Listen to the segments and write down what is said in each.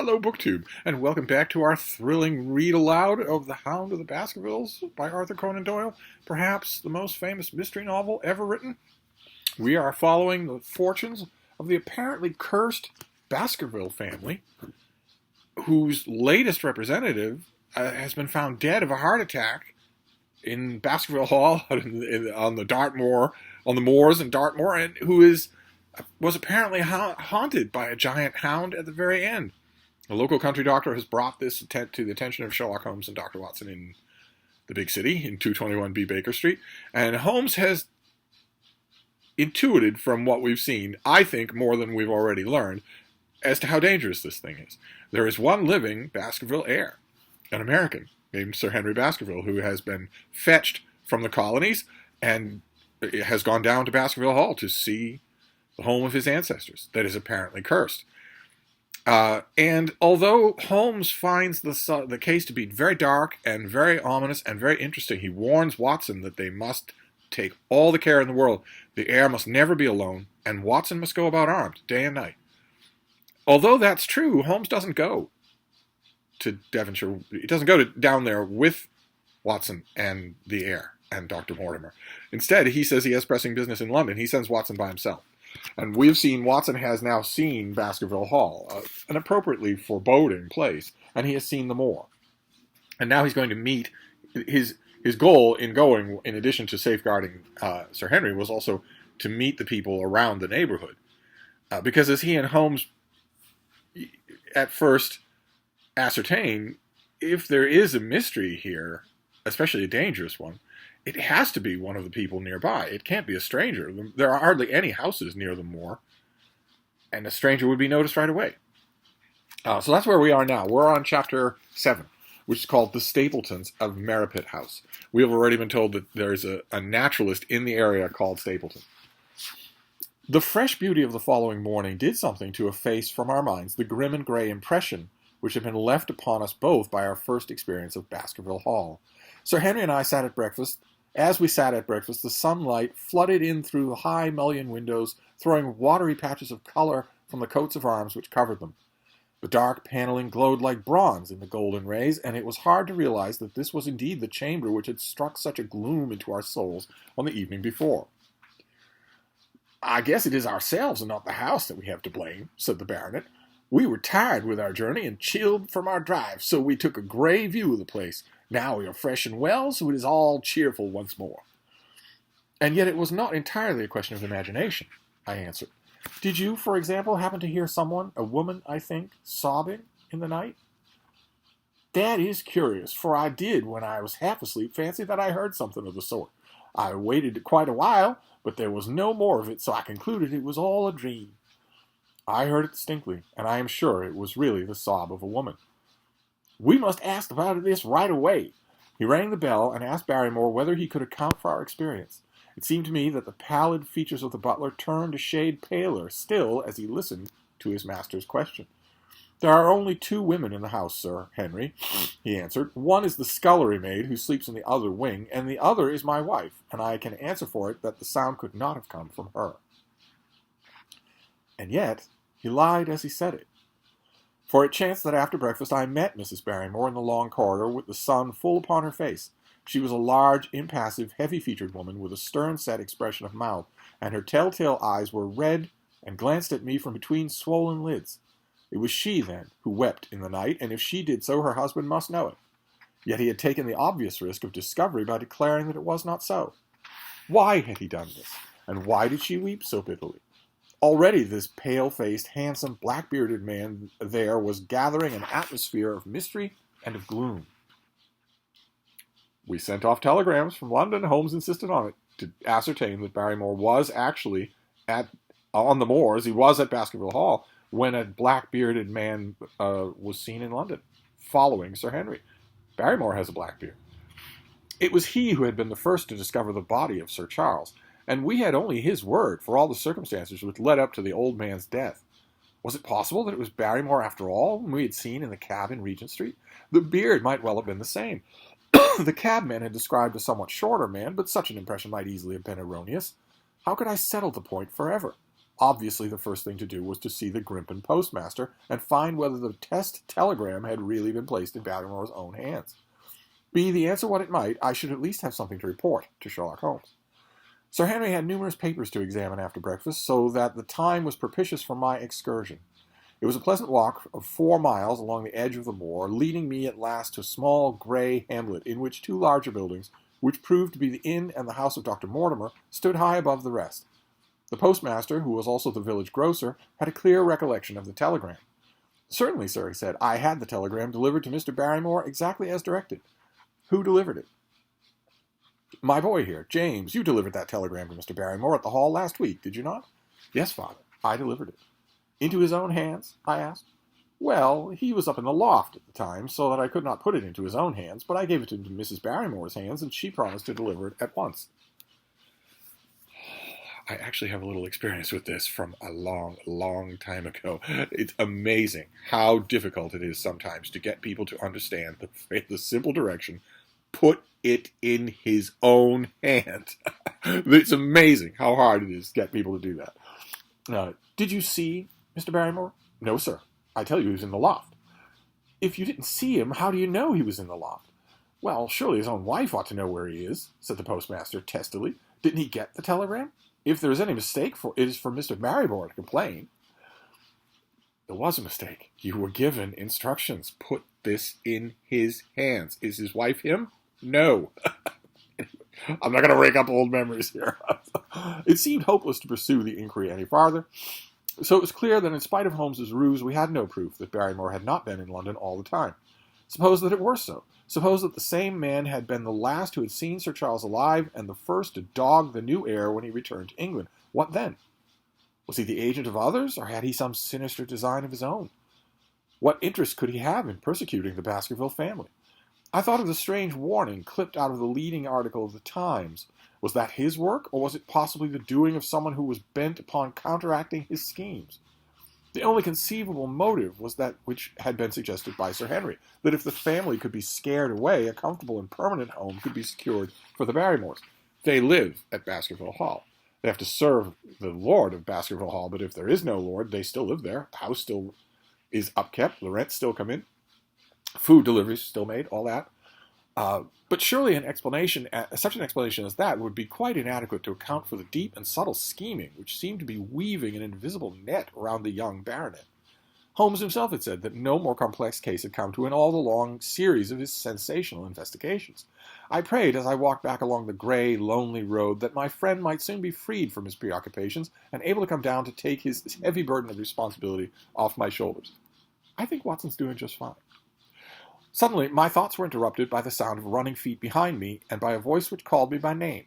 Hello, BookTube, and welcome back to our thrilling read aloud of The Hound of the Baskervilles by Arthur Conan Doyle, perhaps the most famous mystery novel ever written. We are following the fortunes of the apparently cursed Baskerville family, whose latest representative has been found dead of a heart attack in Baskerville Hall on the moors in Dartmoor, and who was apparently haunted by a giant hound at the very end. A local country doctor has brought this to the attention of Sherlock Holmes and Dr. Watson in the big city, in 221B Baker Street. And Holmes has intuited from what we've seen, I think more than we've already learned, as to how dangerous this thing is. There is one living Baskerville heir, an American named Sir Henry Baskerville, who has been fetched from the colonies and has gone down to Baskerville Hall to see the home of his ancestors that is apparently cursed. And although Holmes finds the case to be very dark and very ominous and very interesting, he warns Watson that they must take all the care in the world. The heir must never be alone, and Watson must go about armed day and night. Although that's true, Holmes doesn't go to Devonshire. He doesn't go down there with Watson and the heir and Dr. Mortimer. Instead, he says he has pressing business in London. He sends Watson by himself. And Watson has now seen Baskerville Hall, an appropriately foreboding place, and he has seen the moor. And now he's going to meet, his goal in going, in addition to safeguarding Sir Henry, was also to meet the people around the neighborhood. Because as he and Holmes at first ascertain, if there is a mystery here, especially a dangerous one, it has to be one of the people nearby. It can't be a stranger. There are hardly any houses near the moor, and a stranger would be noticed right away. So that's where we are now. We're on chapter 7, which is called The Stapletons of Merripit House. We have already been told that there's a naturalist in the area called Stapleton. The fresh beauty of the following morning did something to efface from our minds the grim and gray impression which had been left upon us both by our first experience of Baskerville Hall. Sir Henry and I sat at breakfast. As we sat at breakfast, the sunlight flooded in through the high mullioned windows, throwing watery patches of color from the coats of arms which covered them. The dark paneling glowed like bronze in the golden rays, and it was hard to realize that this was indeed the chamber which had struck such a gloom into our souls on the evening before. "I guess it is ourselves and not the house that we have to blame," said the baronet. "We were tired with our journey and chilled from our drive, so we took a grey view of the place. Now we are fresh and well, so it is all cheerful once more." "And yet it was not entirely a question of imagination," I answered. "Did you, for example, happen to hear someone, a woman, I think, sobbing in the night?" "That is curious, for I did, when I was half asleep, fancy that I heard something of the sort. I waited quite a while, but there was no more of it, so I concluded it was all a dream." "I heard it distinctly, and I am sure it was really the sob of a woman." "We must ask about this right away." He rang the bell and asked Barrymore whether he could account for our experience. It seemed to me that the pallid features of the butler turned a shade paler still as he listened to his master's question. "There are only 2 women in the house, Sir Henry," he answered. "One is the scullery maid who sleeps in the other wing, and the other is my wife, and I can answer for it that the sound could not have come from her." And yet he lied as he said it. For it chanced that after breakfast I met Mrs. Barrymore in the long corridor with the sun full upon her face. She was a large, impassive, heavy-featured woman with a stern-set expression of mouth, and her telltale eyes were red and glanced at me from between swollen lids. It was she, then, who wept in the night, and if she did so, her husband must know it. Yet he had taken the obvious risk of discovery by declaring that it was not so. Why had he done this, and why did she weep so bitterly? Already this pale-faced, handsome, black-bearded man there was gathering an atmosphere of mystery and of gloom. We sent off telegrams from London. Holmes insisted on it, to ascertain that Barrymore was actually on the moors. He was at Baskerville Hall when a black-bearded man was seen in London, following Sir Henry. Barrymore has a black beard. It was he who had been the first to discover the body of Sir Charles, and we had only his word for all the circumstances which led up to the old man's death. Was it possible that it was Barrymore after all, whom we had seen in the cab in Regent Street? The beard might well have been the same. The cabman had described a somewhat shorter man, but such an impression might easily have been erroneous. How could I settle the point forever? Obviously, the first thing to do was to see the Grimpen postmaster and find whether the test telegram had really been placed in Barrymore's own hands. Be the answer what it might, I should at least have something to report to Sherlock Holmes. Sir Henry had numerous papers to examine after breakfast, so that the time was propitious for my excursion. It was a pleasant walk of 4 miles along the edge of the moor, leading me at last to a small grey hamlet in which 2 larger buildings, which proved to be the inn and the house of Dr. Mortimer, stood high above the rest. The postmaster, who was also the village grocer, had a clear recollection of the telegram. "Certainly, sir," he said, "I had the telegram delivered to Mr. Barrymore exactly as directed." "Who delivered it?" "My boy here, James. You delivered that telegram to Mr. Barrymore at the Hall last week, did you not?" "Yes, father, I delivered it." "Into his own hands?" I asked. "Well, he was up in the loft at the time, so that I could not put it into his own hands, but I gave it into Mrs. Barrymore's hands, and she promised to deliver it at once." I actually have a little experience with this from a long, long time ago. It's amazing how difficult it is sometimes to get people to understand the simple direction, put it in his own hands. It's amazing how hard it is to get people to do that. Did you see Mr. Barrymore?" "No, sir. I tell you he was in the loft." "If you didn't see him, how do you know he was in the loft?" "Well, surely his own wife ought to know where he is," said the postmaster testily. "Didn't he get the telegram? If there is any mistake, it is for Mr. Barrymore to complain." "There was a mistake. You were given instructions. Put this in his hands. Is his wife him?" "No." I'm not going to rake up old memories here. It seemed hopeless to pursue the inquiry any farther, so it was clear that in spite of Holmes's ruse, we had no proof that Barrymore had not been in London all the time. Suppose that it were so. Suppose that the same man had been the last who had seen Sir Charles alive, and the first to dog the new heir when he returned to England. What then? Was he the agent of others, or had he some sinister design of his own? What interest could he have in persecuting the Baskerville family? I thought of the strange warning clipped out of the leading article of the Times. Was that his work, or was it possibly the doing of someone who was bent upon counteracting his schemes? The only conceivable motive was that which had been suggested by Sir Henry, that if the family could be scared away, a comfortable and permanent home could be secured for the Barrymores. They live at Baskerville Hall. They have to serve the lord of Baskerville Hall, but if there is no lord, they still live there. The house still is upkept, the rents still come in, food deliveries still made, all that. But surely such an explanation as that would be quite inadequate to account for the deep and subtle scheming which seemed to be weaving an invisible net around the young baronet. Holmes himself had said that no more complex case had come to in all the long series of his sensational investigations. I prayed as I walked back along the grey, lonely road that my friend might soon be freed from his preoccupations and able to come down to take his heavy burden of responsibility off my shoulders. I think Watson's doing just fine. Suddenly, my thoughts were interrupted by the sound of running feet behind me and by a voice which called me by name.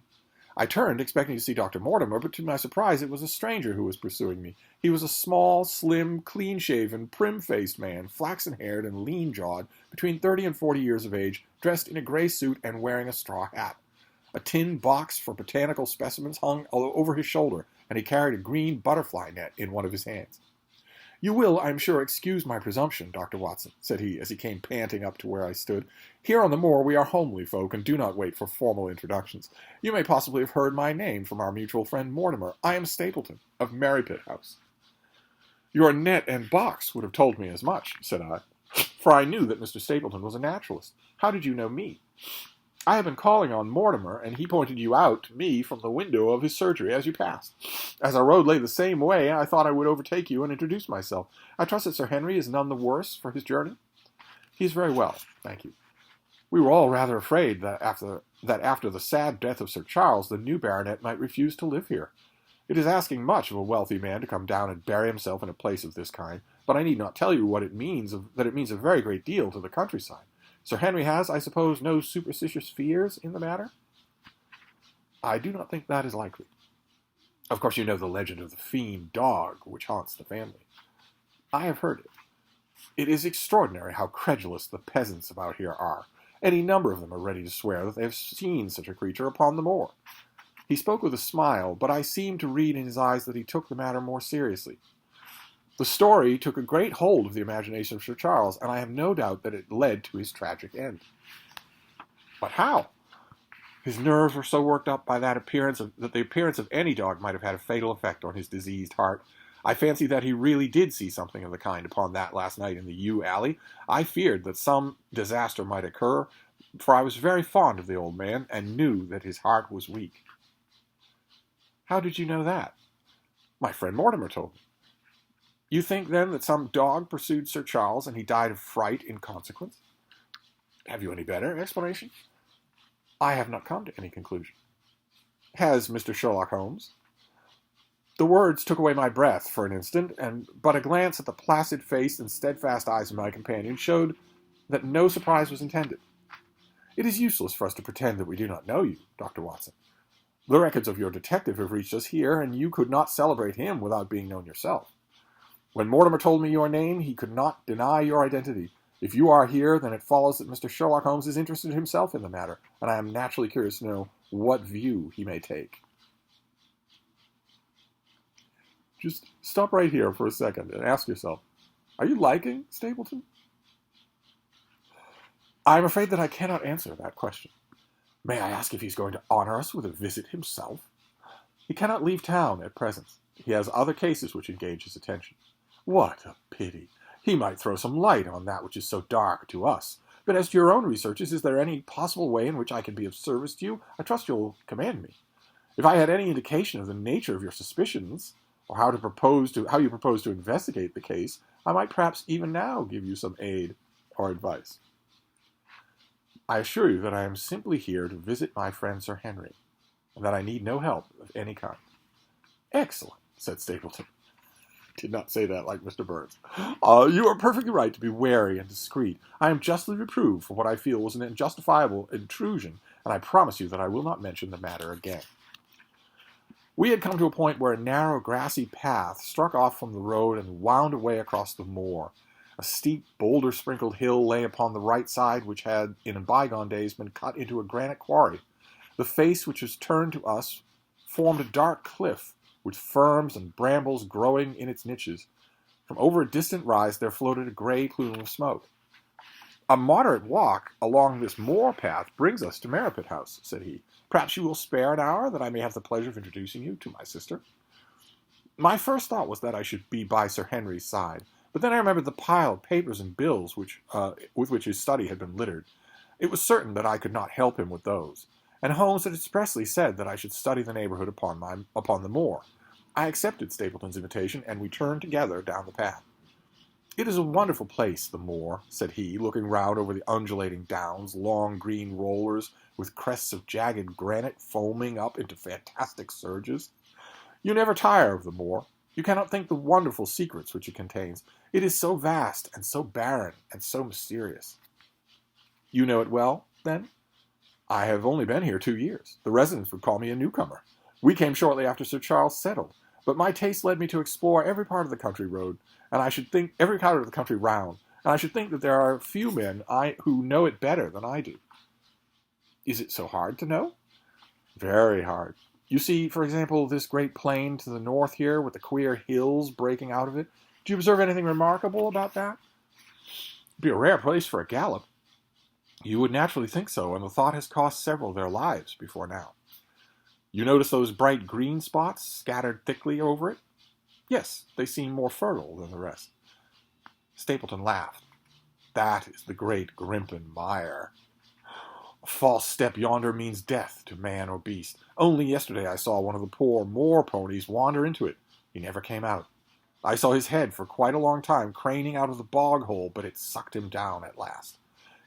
I turned, expecting to see Dr. Mortimer, but to my surprise it was a stranger who was pursuing me. He was a small, slim, clean-shaven, prim-faced man, flaxen-haired and lean-jawed, between 30 and 40 years of age, dressed in a gray suit and wearing a straw hat. A tin box for botanical specimens hung over his shoulder, and he carried a green butterfly net in one of his hands. "You will, I am sure, excuse my presumption, Dr. Watson," said he, as he came panting up to where I stood. "Here on the moor we are homely folk, and do not wait for formal introductions. You may possibly have heard my name from our mutual friend Mortimer. I am Stapleton, of Merrypit House." "Your net and box would have told me as much," said I, for I knew that Mr. Stapleton was a naturalist. "How did you know me?" "I have been calling on Mortimer, and he pointed you out to me from the window of his surgery as you passed. As our road lay the same way, I thought I would overtake you and introduce myself. I trust that Sir Henry is none the worse for his journey?" "He is very well, thank you. We were all rather afraid that after the sad death of Sir Charles, the new baronet might refuse to live here. It is asking much of a wealthy man to come down and bury himself in a place of this kind, but I need not tell you that it means a very great deal to the countryside. Sir Henry has, I suppose, no superstitious fears in the matter?" "I do not think that is likely. Of course you know the legend of the fiend dog which haunts the family." "I have heard it. It is extraordinary how credulous the peasants about here are. Any number of them are ready to swear that they have seen such a creature upon the moor." He spoke with a smile, but I seemed to read in his eyes that he took the matter more seriously. "The story took a great hold of the imagination of Sir Charles, and I have no doubt that it led to his tragic end." "But how?" His nerves were so worked up by that the appearance of any dog might have had a fatal effect on his diseased heart. I fancy that he really did see something of the kind upon that last night in the yew alley. I feared that some disaster might occur, for I was very fond of the old man, and knew that his heart was weak. How did you know that? My friend Mortimer told me. You think, then, that some dog pursued Sir Charles, and he died of fright in consequence? Have you any better explanation? I have not come to any conclusion. Has Mr. Sherlock Holmes? The words took away my breath for an instant, but a glance at the placid face and steadfast eyes of my companion showed that no surprise was intended. It is useless for us to pretend that we do not know you, Dr. Watson. The records of your detective have reached us here, and you could not celebrate him without being known yourself. When Mortimer told me your name, he could not deny your identity. If you are here, then it follows that Mr. Sherlock Holmes is interested himself in the matter, and I am naturally curious to know what view he may take. Just stop right here for a second and ask yourself, are you liking Stapleton? I am afraid that I cannot answer that question. May I ask if he's going to honor us with a visit himself? He cannot leave town at present. He has other cases which engage his attention. What a pity! He might throw some light on that which is so dark to us. But as to your own researches, is there any possible way in which I can be of service to you? I trust you'll command me. If I had any indication of the nature of your suspicions, or how you propose to investigate the case, I might perhaps even now give you some aid or advice. I assure you that I am simply here to visit my friend Sir Henry, and that I need no help of any kind. Excellent, said Stapleton. Did not say that like Mr. Burns. You are perfectly right to be wary and discreet. I am justly reproved for what I feel was an unjustifiable intrusion, and I promise you that I will not mention the matter again. We had come to a point where a narrow, grassy path struck off from the road and wound away across the moor. A steep, boulder-sprinkled hill lay upon the right side, which had, in bygone days, been cut into a granite quarry. The face which was turned to us formed a dark cliff, with ferns and brambles growing in its niches. From over a distant rise there floated a gray plume of smoke. A moderate walk along this moor path brings us to Merripit House, said he. Perhaps you will spare an hour, that I may have the pleasure of introducing you to my sister. My first thought was that I should be by Sir Henry's side, but then I remembered the pile of papers and bills with which his study had been littered. It was certain that I could not help him with those, and Holmes had expressly said that I should study the neighborhood upon the moor. I accepted Stapleton's invitation, and we turned together down the path. It is a wonderful place, the moor, said he, looking round over the undulating downs, long green rollers with crests of jagged granite foaming up into fantastic surges. You never tire of the moor. You cannot think the wonderful secrets which it contains. It is so vast and so barren and so mysterious. You know it well, then? I have only been here 2 years. The residents would call me a newcomer. We came shortly after Sir Charles settled, but my taste led me to explore every part of the country round, and I should think that there are few men who know it better than I do. Is it so hard to know? Very hard. You see, for example, this great plain to the north here, with the queer hills breaking out of it. Do you observe anything remarkable about that? It'd be a rare place for a gallop. You would naturally think so, and the thought has cost several their lives before now. You notice those bright green spots scattered thickly over it? Yes, they seem more fertile than the rest. Stapleton laughed. That is the great Grimpen mire. A false step yonder means death to man or beast. Only yesterday I saw one of the poor moor ponies wander into it. He never came out. I saw his head for quite a long time craning out of the bog hole, but it sucked him down at last.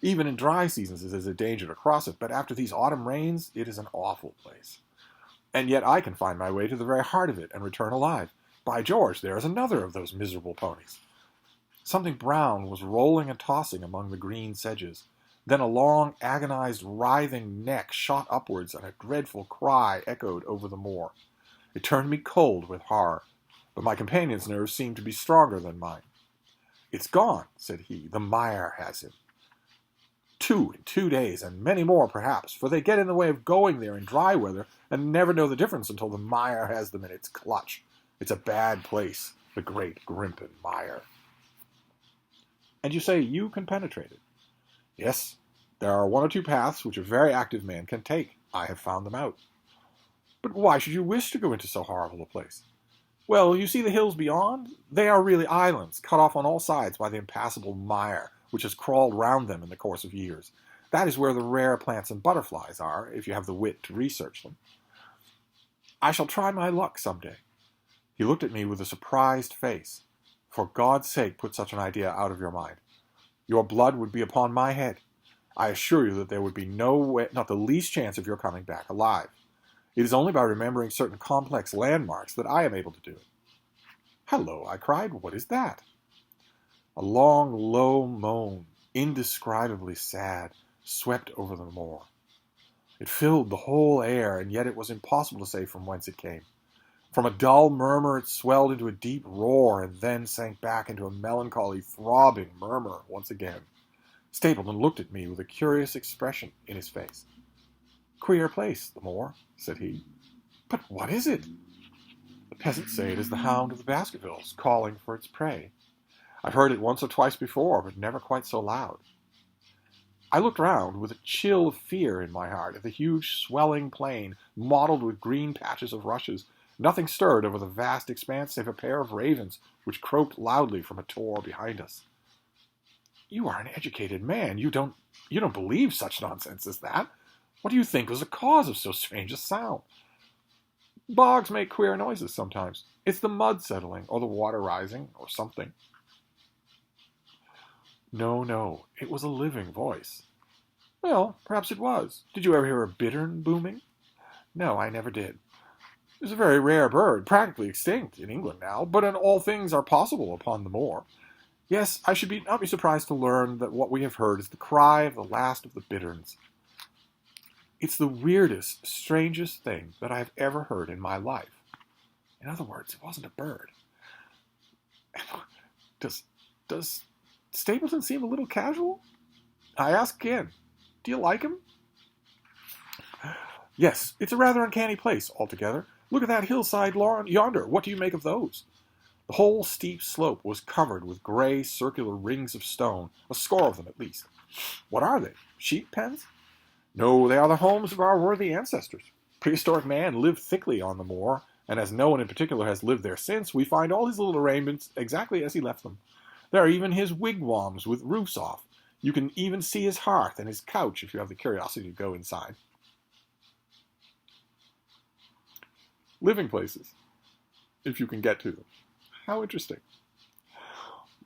Even in dry seasons it is a danger to cross it, but after these autumn rains it is an awful place. And yet I can find my way to the very heart of it and return alive. By George, there is another of those miserable ponies. Something brown was rolling and tossing among the green sedges. Then a long, agonized, writhing neck shot upwards, and a dreadful cry echoed over the moor. It turned me cold with horror, but my companion's nerves seemed to be stronger than mine. It's gone, said he. The mire has him. 2 in 2 days, and many more perhaps, for they get in the way of going there in dry weather and never know the difference until the mire has them in its clutch. It's a bad place, the great Grimpen mire. And you say you can penetrate it? Yes, there are 1 or 2 paths which a very active man can take. I have found them out. But why should you wish to go into so horrible a place? Well, you see the hills beyond? They are really islands, cut off on all sides by the impassable mire, which has crawled round them in the course of years. That is where the rare plants and butterflies are, if you have the wit to research them. I shall try my luck some day. He looked at me with a surprised face. For God's sake, put such an idea out of your mind. Your blood would be upon my head. I assure you that there would be not the least chance of your coming back alive. It is only by remembering certain complex landmarks that I am able to do it. Hello, I cried. What is that? A long, low moan, indescribably sad, swept over the moor. It filled the whole air, and yet it was impossible to say from whence it came. From a dull murmur it swelled into a deep roar, and then sank back into a melancholy, throbbing murmur once again. Stapleton looked at me with a curious expression in his face. Queer place, the moor, said he. But what is it? The peasants say it is the hound of the Baskervilles, calling for its prey. I've heard it once or twice before, but never quite so loud. I looked round with a chill of fear in my heart at the huge swelling plain, mottled with green patches of rushes. Nothing stirred over the vast expanse save a pair of ravens, which croaked loudly from a tor behind us. You are an educated man. You don't believe such nonsense as that. What do you think was the cause of so strange a sound? Bogs make queer noises sometimes. It's the mud settling, or the water rising, or something. No, it was a living voice. Well, perhaps it was. Did you ever hear a bittern booming? No, I never did. It's a very rare bird, practically extinct in England now, but all things are possible upon the moor. Yes, I should not be surprised to learn that what we have heard is the cry of the last of the bitterns. It's the weirdest, strangest thing that I have ever heard in my life. In other words, it wasn't a bird. Does Stapleton seem a little casual? I ask again. Do you like him? Yes, it's a rather uncanny place altogether. Look at that hillside yonder. What do you make of those? The whole steep slope was covered with gray, circular rings of stone, a score of them at least. What are they? Sheep pens? No, they are the homes of our worthy ancestors. Prehistoric man lived thickly on the moor, and as no one in particular has lived there since, we find all his little arrangements exactly as he left them. There are even his wigwams with roofs off. You can even see his hearth and his couch if you have the curiosity to go inside. Living places, if you can get to them. How interesting.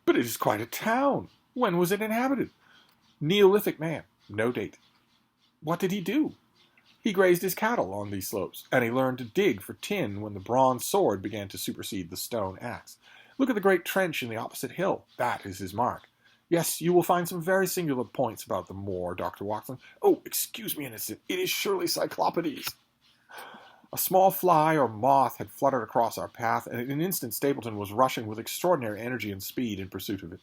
But it is quite a town. When was it inhabited? Neolithic man. No date. What did he do? He grazed his cattle on these slopes, and he learned to dig for tin when the bronze sword began to supersede the stone axe. Look at the great trench in the opposite hill. That is his mark. Yes, you will find some very singular points about the moor, Dr. Watson. Oh, excuse me an instant. It is surely Cyclopides. A small fly or moth had fluttered across our path, and in an instant Stapleton was rushing with extraordinary energy and speed in pursuit of it.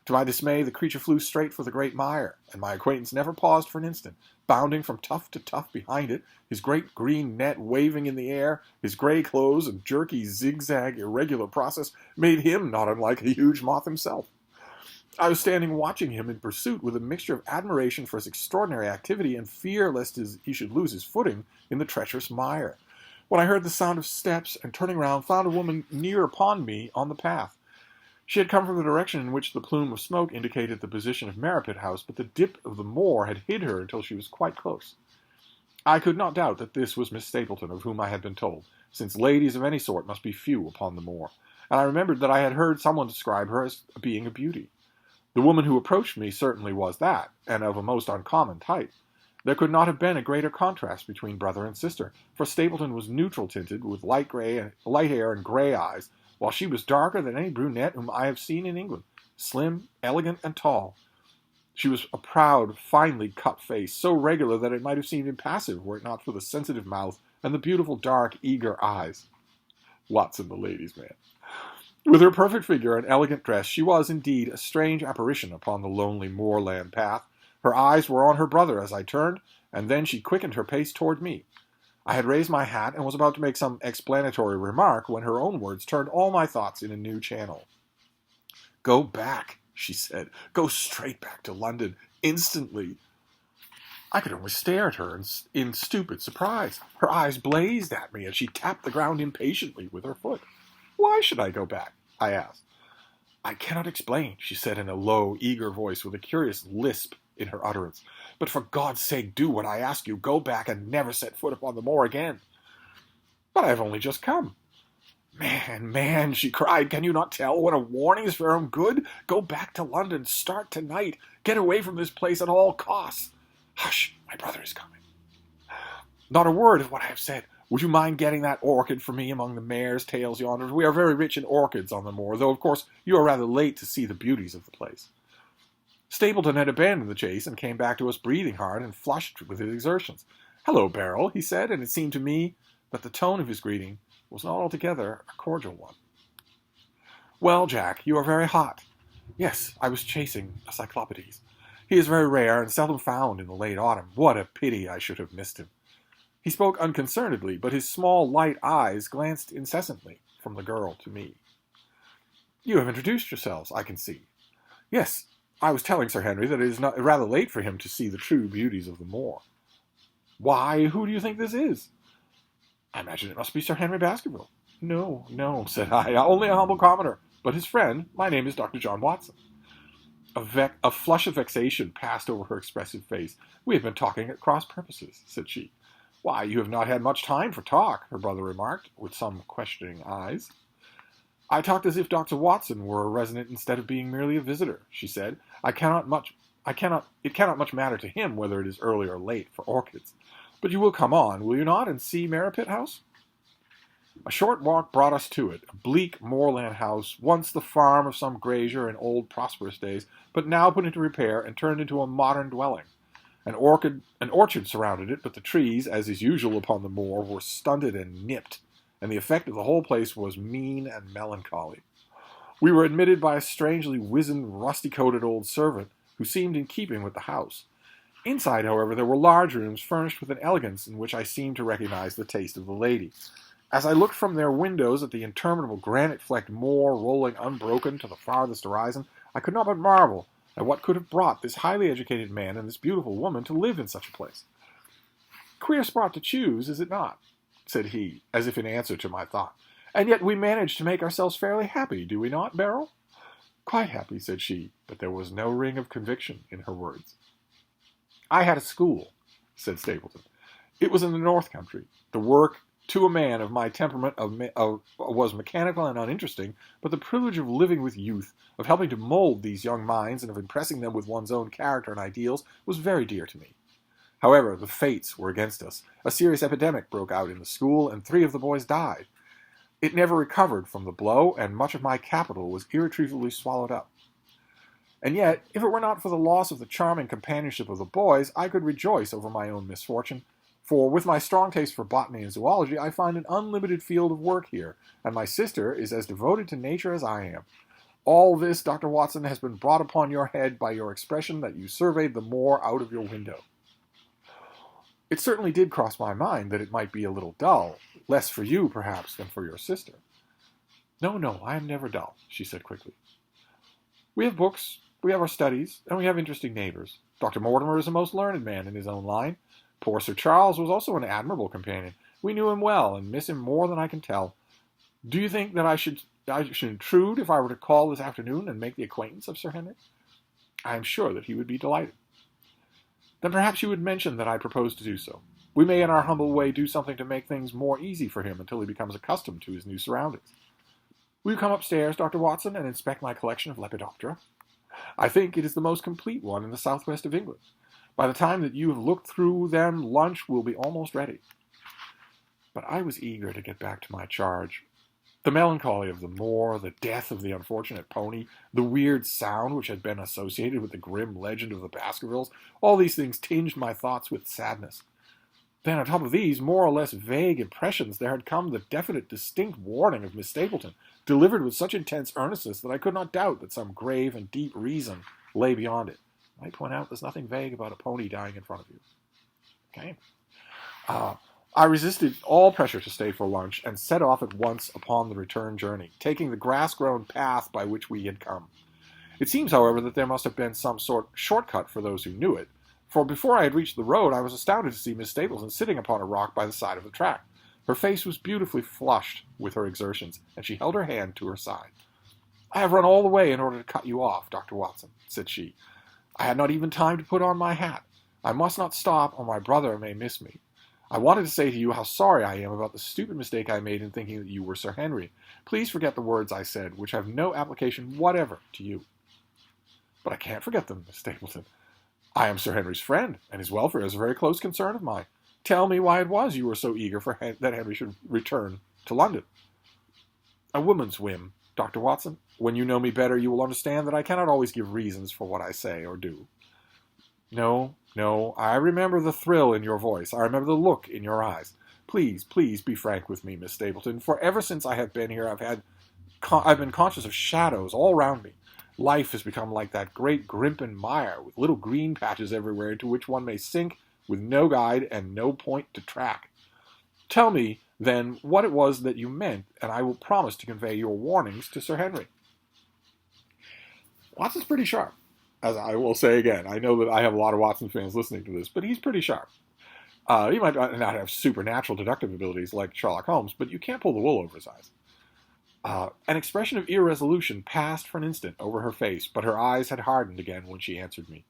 To my dismay, the creature flew straight for the great mire, and my acquaintance never paused for an instant, bounding from tuft to tuft behind it, his great green net waving in the air, his gray clothes and jerky, zigzag, irregular process made him not unlike a huge moth himself. I was standing watching him in pursuit with a mixture of admiration for his extraordinary activity and fear lest he should lose his footing in the treacherous mire, when I heard the sound of steps, and turning round, found a woman near upon me on the path. She had come from the direction in which the plume of smoke indicated the position of Merripit House, but the dip of the moor had hid her until she was quite close. I could not doubt that this was Miss Stapleton, of whom I had been told, since ladies of any sort must be few upon the moor, and I remembered that I had heard someone describe her as being a beauty. The woman who approached me certainly was that, and of a most uncommon type. There could not have been a greater contrast between brother and sister, for Stapleton was neutral-tinted, with light hair and gray eyes, while she was darker than any brunette whom I have seen in England, slim, elegant, and tall. She was a proud, finely cut face, so regular that it might have seemed impassive were it not for the sensitive mouth and the beautiful, dark, eager eyes. Watson, the ladies' man. With her perfect figure and elegant dress, she was, indeed, a strange apparition upon the lonely moorland path. Her eyes were on her brother as I turned, and then she quickened her pace toward me. I had raised my hat and was about to make some explanatory remark when her own words turned all my thoughts in a new channel. "Go back," she said. "Go straight back to London, instantly." I could only stare at her in stupid surprise. Her eyes blazed at me, and she tapped the ground impatiently with her foot. Why should I go back? I asked. I cannot explain, she said in a low, eager voice with a curious lisp in her utterance. But for God's sake, do what I ask you. Go back and never set foot upon the moor again. But I have only just come. Man, she cried, can you not tell what a warning is for your own good? Go back to London. Start tonight. Get away from this place at all costs. Hush, my brother is coming. Not a word of what I have said. Would you mind getting that orchid for me among the mare's tails yonder? We are very rich in orchids on the moor, though, of course, you are rather late to see the beauties of the place. Stapleton had abandoned the chase and came back to us breathing hard and flushed with his exertions. Hello, Beryl, he said, and it seemed to me that the tone of his greeting was not altogether a cordial one. Well, Jack, you are very hot. Yes, I was chasing a cyclopides. He is very rare and seldom found in the late autumn. What a pity I should have missed him. He spoke unconcernedly, but his small, light eyes glanced incessantly from the girl to me. You have introduced yourselves, I can see. Yes, I was telling Sir Henry that it is rather late for him to see the true beauties of the moor. Why, who do you think this is? I imagine it must be Sir Henry Baskerville. No, said I, only a humble commoner, but his friend. My name is Dr. John Watson. A flush of vexation passed over her expressive face. We have been talking at cross purposes, said she. Why, you have not had much time for talk, her brother remarked, with some questioning eyes. I talked as if Dr. Watson were a resident instead of being merely a visitor, she said. It cannot much matter to him whether it is early or late for orchids. But you will come on, will you not, and see Merripit House? A short walk brought us to it, a bleak moorland house, once the farm of some grazier in old prosperous days, but now put into repair and turned into a modern dwelling. An orchard surrounded it, but the trees, as is usual upon the moor, were stunted and nipped, and the effect of the whole place was mean and melancholy. We were admitted by a strangely wizened, rusty-coated old servant, who seemed in keeping with the house. Inside, however, there were large rooms furnished with an elegance in which I seemed to recognize the taste of the lady. As I looked from their windows at the interminable granite-flecked moor rolling unbroken to the farthest horizon, I could not but marvel at what could have brought this highly educated man and this beautiful woman to live in such a place. Queer spot to choose, is it not? Said he, as if in answer to my thought. And yet we manage to make ourselves fairly happy, do we not, Beryl? Quite happy, said she, but there was no ring of conviction in her words. I had a school, said Stapleton. It was in the North Country. The work, to a man of my temperament, was mechanical and uninteresting, but the privilege of living with youth, of helping to mold these young minds, and of impressing them with one's own character and ideals, was very dear to me. However, the fates were against us. A serious epidemic broke out in the school, and 3 of the boys died. It never recovered from the blow, and much of my capital was irretrievably swallowed up. And yet, if it were not for the loss of the charming companionship of the boys, I could rejoice over my own misfortune, for with my strong taste for botany and zoology, I find an unlimited field of work here, and my sister is as devoted to nature as I am. All this, Dr. Watson, has been brought upon your head by your expression that you surveyed the moor out of your window. It certainly did cross my mind that it might be a little dull, less for you, perhaps, than for your sister. No, I am never dull, she said quickly. We have books, we have our studies, and we have interesting neighbors. Dr. Mortimer is a most learned man in his own line. Poor Sir Charles was also an admirable companion. We knew him well, and miss him more than I can tell. Do you think that I should intrude if I were to call this afternoon and make the acquaintance of Sir Henry? I am sure that he would be delighted. Then perhaps you would mention that I propose to do so. We may in our humble way do something to make things more easy for him until he becomes accustomed to his new surroundings. Will you come upstairs, Dr. Watson, and inspect my collection of Lepidoptera? I think it is the most complete one in the southwest of England. By the time that you have looked through them, lunch will be almost ready. But I was eager to get back to my charge. The melancholy of the moor, the death of the unfortunate pony, the weird sound which had been associated with the grim legend of the Baskervilles, all these things tinged my thoughts with sadness. Then on top of these, more or less vague impressions, there had come the definite, distinct warning of Miss Stapleton, delivered with such intense earnestness that I could not doubt that some grave and deep reason lay beyond it. I point out there's nothing vague about a pony dying in front of you. Okay? I resisted all pressure to stay for lunch and set off at once upon the return journey, taking the grass-grown path by which we had come. It seems, however, that there must have been some sort shortcut for those who knew it, For before I had reached the road, I was astounded to see Miss Stapleton sitting upon a rock by the side of the track. Her face was beautifully flushed with her exertions, and she held her hand to her side. "I have run all the way in order to cut you off, Dr. Watson," said she. "I had not even time to put on my hat. I must not stop, or my brother may miss me. I wanted to say to you how sorry I am about the stupid mistake I made in thinking that you were Sir Henry. Please forget the words I said, which have no application whatever to you." "But I can't forget them, Miss Stapleton. I am Sir Henry's friend, and his welfare is a very close concern of mine. Tell me why it was you were so eager that Henry should return to London." "A woman's whim, Dr. Watson. When you know me better, you will understand that I cannot always give reasons for what I say or do." No, I remember the thrill in your voice. I remember the look in your eyes. Please be frank with me, Miss Stapleton, for ever since I have been here, I've been conscious of shadows all round me. Life has become like that great grimpen mire, with little green patches everywhere into which one may sink with no guide and no point to track. Tell me, then, what it was that you meant, and I will promise to convey your warnings to Sir Henry." Watson's pretty sharp, as I will say again. I know that I have a lot of Watson fans listening to this, but he's pretty sharp. He might not have supernatural deductive abilities like Sherlock Holmes, but you can't pull the wool over his eyes. An expression of irresolution passed for an instant over her face, but her eyes had hardened again when she answered me.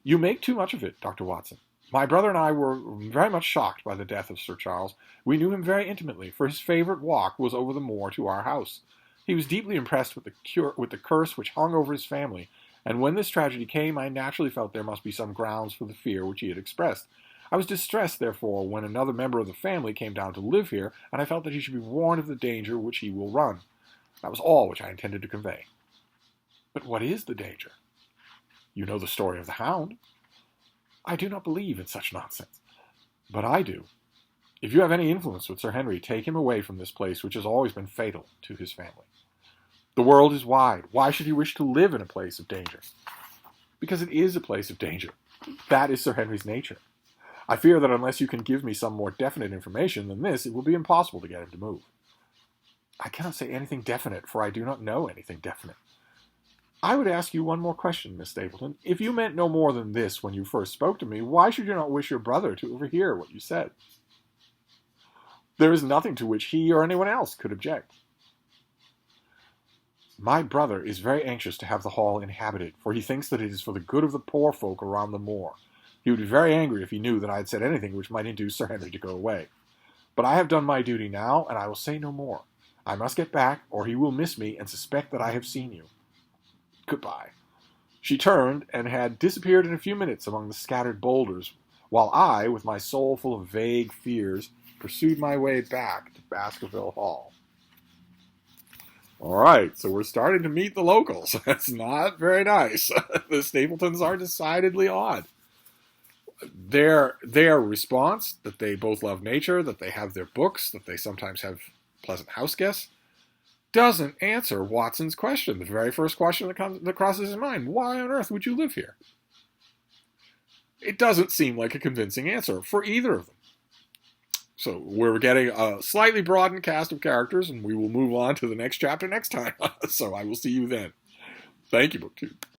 "You make too much of it, Dr. Watson. My brother and I were very much shocked by the death of Sir Charles. We knew him very intimately, for his favorite walk was over the moor to our house. He was deeply impressed with the curse which hung over his family, and when this tragedy came, I naturally felt there must be some grounds for the fear which he had expressed. I was distressed, therefore, when another member of the family came down to live here, and I felt that he should be warned of the danger which he will run. That was all which I intended to convey." "But what is the danger?" "You know the story of the Hound." "I do not believe in such nonsense." "But I do. If you have any influence with Sir Henry, take him away from this place which has always been fatal to his family. The world is wide. Why should he wish to live in a place of danger?" "Because it is a place of danger. That is Sir Henry's nature. I fear that unless you can give me some more definite information than this, it will be impossible to get him to move." "I cannot say anything definite, for I do not know anything definite." "I would ask you one more question, Miss Stapleton. If you meant no more than this when you first spoke to me, why should you not wish your brother to overhear what you said?" "There is nothing to which he or anyone else could object." "My brother is very anxious to have the hall inhabited, for he thinks that it is for the good of the poor folk around the moor. He would be very angry if he knew that I had said anything which might induce Sir Henry to go away. But I have done my duty now, and I will say no more. I must get back, or he will miss me and suspect that I have seen you. Goodbye." She turned and had disappeared in a few minutes among the scattered boulders, while I, with my soul full of vague fears, pursued my way back to Baskerville Hall. All right, so we're starting to meet the locals. That's not very nice. The Stapletons are decidedly odd. Their response, that they both love nature, that they have their books, that they sometimes have pleasant house guests, doesn't answer Watson's question, the very first question that crosses his mind. Why on earth would you live here? It doesn't seem like a convincing answer for either of them. So we're getting a slightly broadened cast of characters, and we will move on to the next chapter next time. So I will see you then. Thank you, BookTube.